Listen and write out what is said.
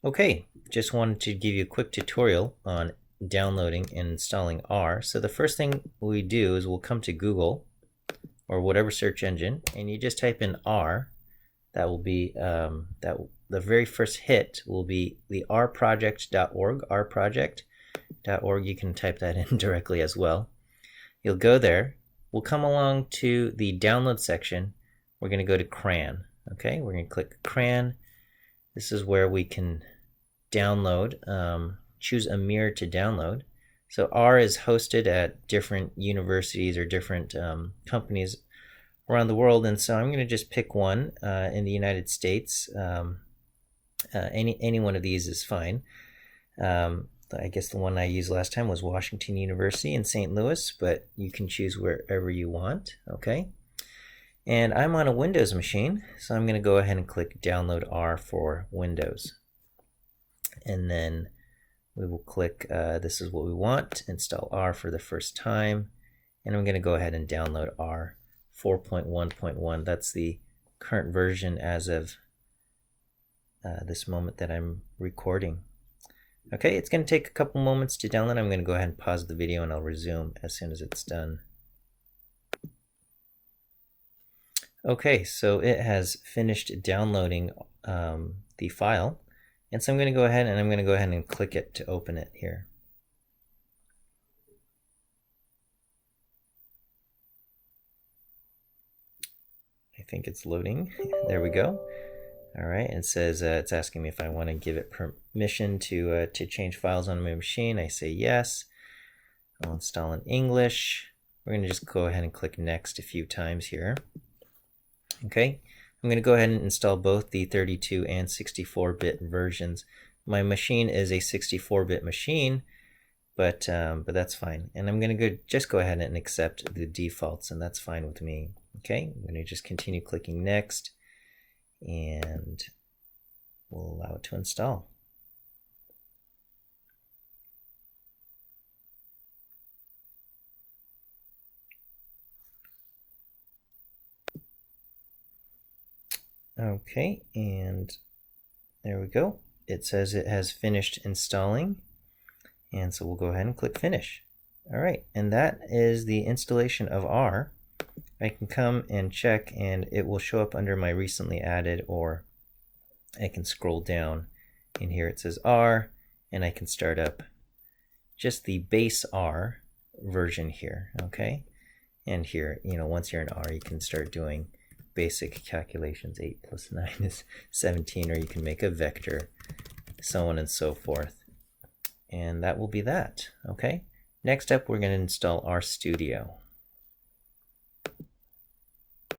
Okay, just wanted to give you a quick tutorial on downloading and installing R. So the first thing we do is we'll come to Google or whatever search engine, and you just type in R. That will be the very first hit will be the rproject.org, rproject.org. You can type that in directly as well. You'll go there. We'll come along to the download section. We're going to go to CRAN. Okay, we're going to click CRAN. This is where we can download, choose a mirror to download. So R is hosted at different universities or different companies around the world, and so I'm going to just pick one in the United States. Any one of these is fine. I guess the one I used last time was Washington University in St. Louis, but you can choose wherever you want. Okay. And I'm on a Windows machine, so I'm going to go ahead and click Download R for Windows. And then we will click, this is what we want, install R for the first time. And I'm going to go ahead and download R 4.1.1. That's the current version as of this moment that I'm recording. Okay, it's going to take a couple moments to download. I'm going to go ahead and pause the video and I'll resume as soon as it's done. Okay, so it has finished downloading the file, and so I'm going to go ahead and click it to open it here. I think it's loading. There we go. All right, it says it's asking me if I want to give it permission to change files on my machine. I say yes. I'll install in English. We're going to just go ahead and click next a few times here. Okay, I'm going to go ahead and install both the 32 and 64-bit versions. My machine is a 64-bit machine, but that's fine. And I'm going to just go ahead and accept the defaults, and that's fine with me. Okay, I'm going to just continue clicking next, and we'll allow it to install. Okay, and there we go. It says it has finished installing, and so we'll go ahead and click finish. All right, and that is the installation of R. I can come and check, and it will show up under my recently added, or I can scroll down, and here it says R, and I can start up just the base R version here. Okay, and here, once you're in R, you can start doing basic calculations. 8 plus 9 is 17, or you can make a vector, so on and so forth. And that will be that. Okay, next up we're going to install RStudio.